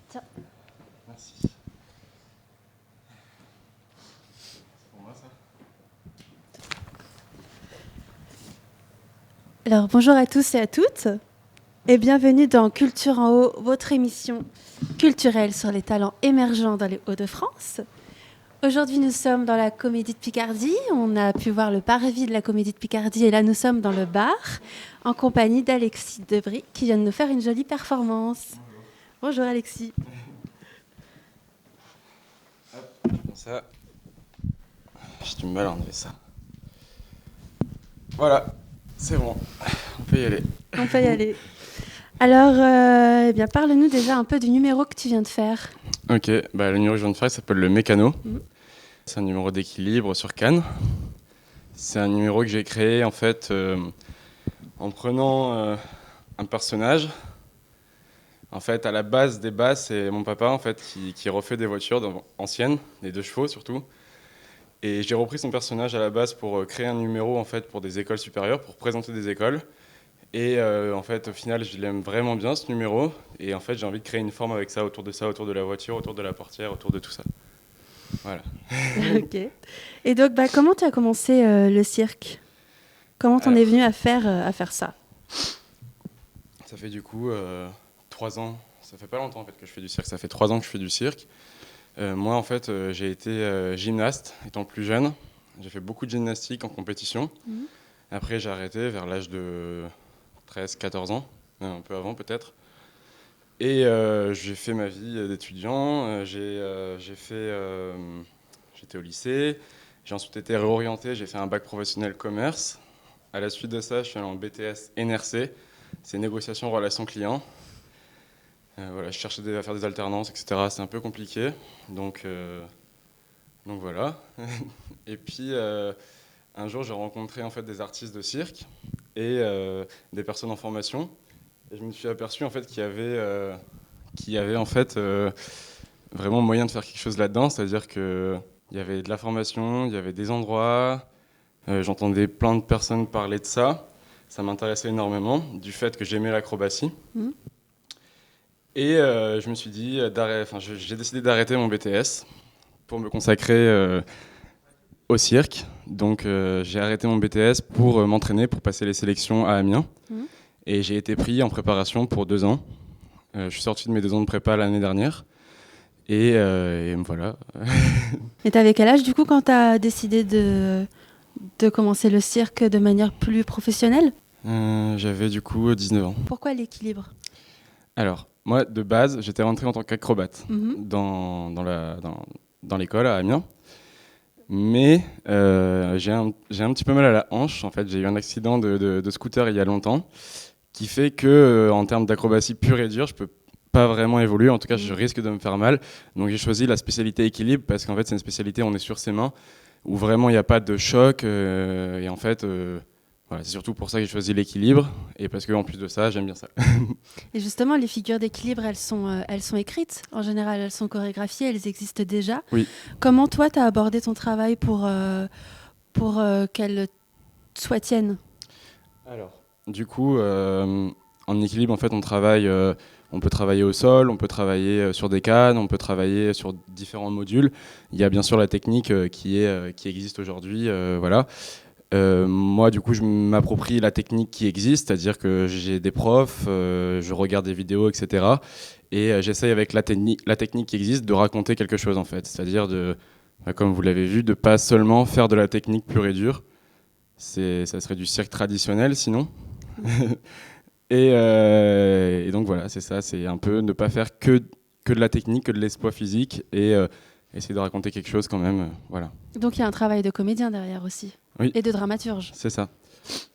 Tiens. Merci. C'est pour moi ça? Alors bonjour à tous et à toutes et bienvenue dans Culture en haut, votre émission culturelle sur les talents émergents dans les Hauts-de-France. Aujourd'hui nous sommes dans la Comédie de Picardie, on a pu voir le parvis de la Comédie de Picardie et là nous sommes dans le bar en compagnie d'Alexis Debry qui vient de nous faire une jolie performance. Bonjour Alexis. Hop, comme ça. J'ai du mal à enlever ça. Voilà, c'est bon, on peut y aller. On peut y aller. Alors, eh bien, parle-nous déjà un peu du numéro que tu viens de faire. Ok, le numéro que je viens de faire il s'appelle le Mécano. Mhm. C'est un numéro d'équilibre sur Cannes. C'est un numéro que j'ai créé en fait en prenant un personnage. En fait, à la base des bases, c'est mon papa en fait qui refait des voitures anciennes, des 2 chevaux surtout. Et j'ai repris son personnage à la base pour créer un numéro en fait pour des écoles supérieures, pour présenter des écoles. Et en fait, au final, je l'aime vraiment bien ce numéro. Et en fait, j'ai envie de créer une forme avec ça, autour de la voiture, autour de la portière, autour de tout ça. Voilà. Ok. Et donc, comment tu as commencé le cirque? Comment t'en es venu à faire ça? Ça fait du coup 3 ans. Ça fait pas longtemps en fait que je fais du cirque. Ça fait 3 ans que je fais du cirque. Moi, en fait, j'ai été gymnaste étant plus jeune. J'ai fait beaucoup de gymnastique en compétition. Mhm. Après, j'ai arrêté vers l'âge de 13-14 ans, un peu avant peut-être. Et j'ai fait ma vie d'étudiant. J'étais au lycée. J'ai ensuite été réorienté. J'ai fait un bac professionnel commerce. À la suite de ça, je suis allé en BTS NRC. C'est négociation relations clients. Voilà, je cherchais à faire des alternances, etc. C'est un peu compliqué. Donc voilà. Et puis un jour, j'ai rencontré en fait des artistes de cirque et des personnes en formation. Et je me suis aperçu en fait qu'il y avait en fait vraiment moyen de faire quelque chose là-dedans, c'est-à-dire qu'il y avait de la formation, il y avait des endroits, j'entendais plein de personnes parler de ça. Ça m'intéressait énormément, du fait que j'aimais l'acrobatie. Mhm. Et je me suis dit, j'ai décidé d'arrêter mon BTS pour me consacrer au cirque. Donc j'ai arrêté mon BTS pour m'entraîner, pour passer les sélections à Amiens. Mhm. Et j'ai été pris en préparation pour 2 ans. Je suis sorti de mes 2 ans de prépa l'année dernière. Et voilà. Et t'avais quel âge du coup quand t'as décidé de commencer le cirque de manière plus professionnelle? J'avais du coup 19 ans. Pourquoi l'équilibre? Alors, moi, de base, j'étais rentré en tant qu'acrobate Mhm. dans l'école à Amiens. Mais j'ai un petit peu mal à la hanche. En fait, j'ai eu un accident de scooter il y a longtemps qui fait que, en termes d'acrobatie pure et dure, je peux pas vraiment évoluer. En tout cas, je risque de me faire mal. Donc, j'ai choisi la spécialité équilibre parce qu'en fait, c'est une spécialité où on est sur ses mains, où vraiment il n'y a pas de choc. Et en fait, voilà, c'est surtout pour ça que j'ai choisi l'équilibre. Et parce qu'en plus de ça, j'aime bien ça. Et justement, les figures d'équilibre, elles sont écrites. En général, elles sont chorégraphiées, elles existent déjà. Oui. Comment toi, tu as abordé ton travail pour qu'elles soient tiennes? Alors, du coup, en équilibre, en fait, on peut travailler au sol, on peut travailler sur des cannes, on peut travailler sur différents modules. Il y a bien sûr la technique qui existe aujourd'hui, voilà. Moi, du coup, je m'approprie la technique qui existe, c'est-à-dire que j'ai des profs, je regarde des vidéos, etc. Et j'essaye avec la technique qui existe de raconter quelque chose, en fait. C'est-à-dire comme vous l'avez vu, de pas seulement faire de la technique pure et dure. Ça serait du cirque traditionnel, sinon. Et donc voilà, c'est ça, c'est un peu ne pas faire que de la technique, que de l'exploit physique, et essayer de raconter quelque chose quand même, voilà. Donc il y a un travail de comédien derrière aussi, Oui, et de dramaturge. c'est ça.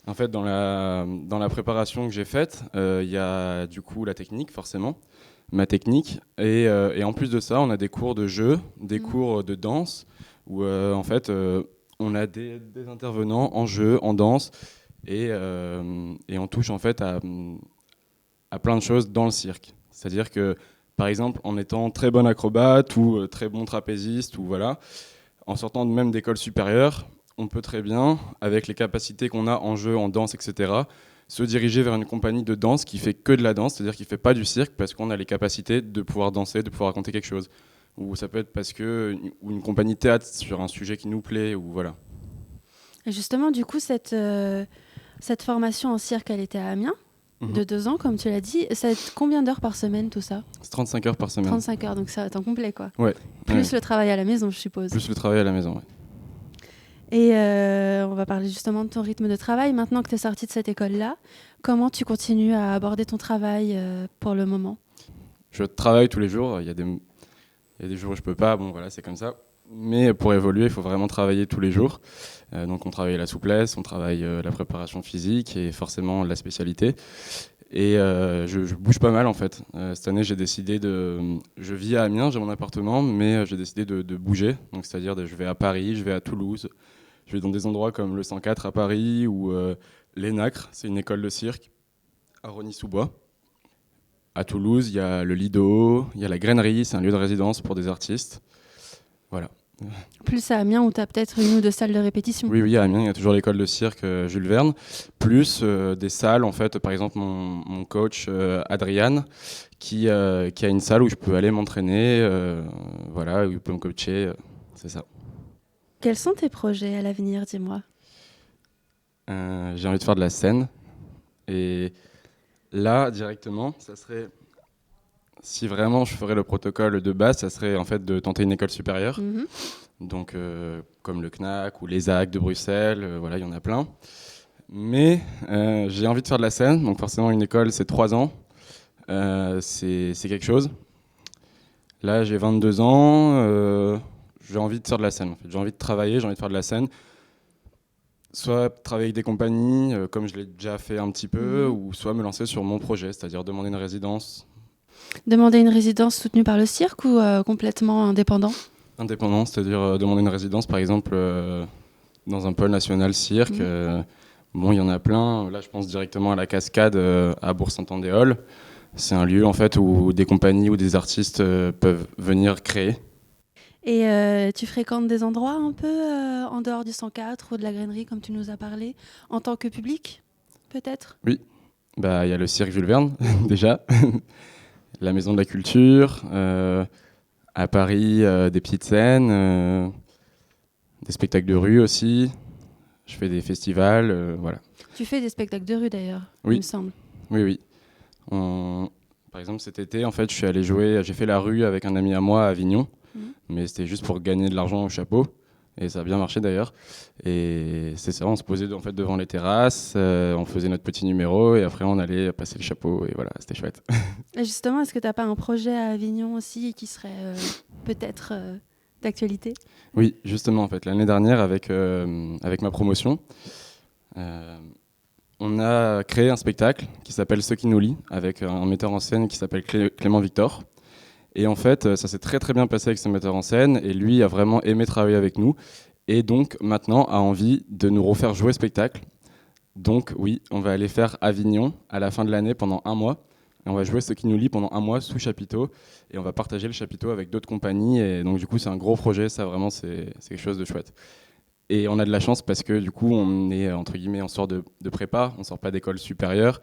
En fait, dans la préparation que j'ai faite, il y a du coup la technique, forcément, ma technique, et en plus de ça, on a des cours de jeu, des cours de danse, où en fait, on a des intervenants en jeu, en danse, et on touche en fait à plein de choses dans le cirque. C'est-à-dire que, par exemple, en étant très bon acrobate ou très bon trapéziste, ou voilà, en sortant même d'école supérieure, on peut très bien, avec les capacités qu'on a en jeu, en danse, etc., se diriger vers une compagnie de danse qui fait que de la danse, c'est-à-dire qui fait pas du cirque parce qu'on a les capacités de pouvoir danser, de pouvoir raconter quelque chose. Ou ça peut être parce que ou une compagnie de théâtre sur un sujet qui nous plaît, ou voilà. Et justement, du coup, cette formation en cirque, elle était à Amiens, de 2 ans, comme tu l'as dit. C'est combien d'heures par semaine, tout ça ? C'est 35 heures par semaine. 35 heures, donc c'est à temps complet, quoi. Ouais. Plus le travail à la maison, je suppose. Plus le travail à la maison, ouais. Et on va parler justement de ton rythme de travail. Maintenant que tu es sorti de cette école-là, comment tu continues à aborder ton travail pour le moment ? Je travaille tous les jours. Il y a des jours où je peux pas. Bon, voilà, c'est comme ça. Mais pour évoluer, il faut vraiment travailler tous les jours. Donc on travaille la souplesse, on travaille la préparation physique et forcément la spécialité. Et je bouge pas mal en fait. Cette année, j'ai décidé je vis à Amiens, j'ai mon appartement, mais j'ai décidé de bouger. Donc c'est-à-dire je vais à Paris, je vais à Toulouse, je vais dans des endroits comme le 104 à Paris ou l'ENACRE, c'est une école de cirque à Rosny-sous-Bois. À Toulouse, il y a le Lido, il y a la Grainerie, c'est un lieu de résidence pour des artistes. Voilà. Plus à Amiens où tu as peut-être 1 ou 2 salles de répétition. Oui, à Amiens, il y a toujours l'école de cirque Jules Verne, plus des salles, en fait, par exemple mon coach Adrian, qui a une salle où je peux aller m'entraîner, voilà, où il peut me coacher, c'est ça. Quels sont tes projets à l'avenir, dis-moi ? J'ai envie de faire de la scène, et là, directement, ça serait... Si vraiment je ferais le protocole de base, ça serait en fait de tenter une école supérieure. Donc comme le CNAC ou l'ESAC de Bruxelles, voilà, il y en a plein. Mais j'ai envie de faire de la scène, donc forcément une école c'est 3 ans, c'est quelque chose. Là j'ai 22 ans, j'ai envie de faire de la scène en fait. J'ai envie de travailler, j'ai envie de faire de la scène. Soit travailler avec des compagnies, comme je l'ai déjà fait un petit peu, ou soit me lancer sur mon projet, c'est-à-dire demander une résidence. Demander une résidence soutenue par le cirque ou complètement indépendant ? Indépendant, c'est-à-dire demander une résidence, par exemple, dans un pôle national cirque. Bon, il y en a plein. Là, je pense directement à la Cascade à Bourg-Saint-Andéol. C'est un lieu, en fait, où des compagnies ou des artistes peuvent venir créer. Et tu fréquentes des endroits un peu en dehors du 104 ou de la Grainerie, comme tu nous as parlé, en tant que public, peut-être ? Oui. Il y a le cirque Jules Verne, déjà. La Maison de la Culture. À Paris, des petites scènes, des spectacles de rue aussi. Je fais des festivals, voilà. Tu fais des spectacles de rue d'ailleurs, oui. il me semble. Oui. Par exemple, cet été, en fait, je suis allé jouer. J'ai fait la rue avec un ami à moi à Avignon, mais c'était juste pour gagner de l'argent au chapeau. Et ça a bien marché d'ailleurs. Et c'est ça, on se posait en fait devant les terrasses, on faisait notre petit numéro et après on allait passer le chapeau et voilà, c'était chouette. Et justement, est-ce que tu n'as pas un projet à Avignon aussi qui serait peut-être d'actualité ? Oui, justement, en fait, l'année dernière avec ma promotion, on a créé un spectacle qui s'appelle Ce qui nous lie avec un metteur en scène qui s'appelle Clément Victor. Et en fait, ça s'est très très bien passé avec ce metteur en scène et lui a vraiment aimé travailler avec nous et donc maintenant a envie de nous refaire jouer spectacle. Donc oui, on va aller faire Avignon à la fin de l'année pendant 1 mois et on va jouer Ce qui nous lie pendant 1 mois sous chapiteau et on va partager le chapiteau avec d'autres compagnies et donc du coup c'est un gros projet, ça vraiment c'est quelque chose de chouette. Et on a de la chance parce que du coup on est entre guillemets on sort de prépa, on sort pas d'école supérieure.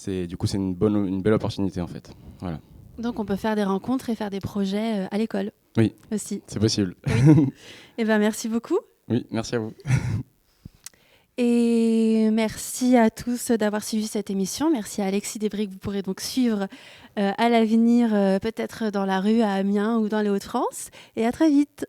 Du coup c'est une belle opportunité en fait. Voilà. Donc on peut faire des rencontres et faire des projets à l'école. Oui, aussi. C'est possible. Oui. Eh ben, merci beaucoup. Oui, merci à vous. Et merci à tous d'avoir suivi cette émission. Merci à Alexis Desbris que vous pourrez donc suivre à l'avenir, peut-être dans la rue à Amiens ou dans les Hauts-de-France. Et à très vite.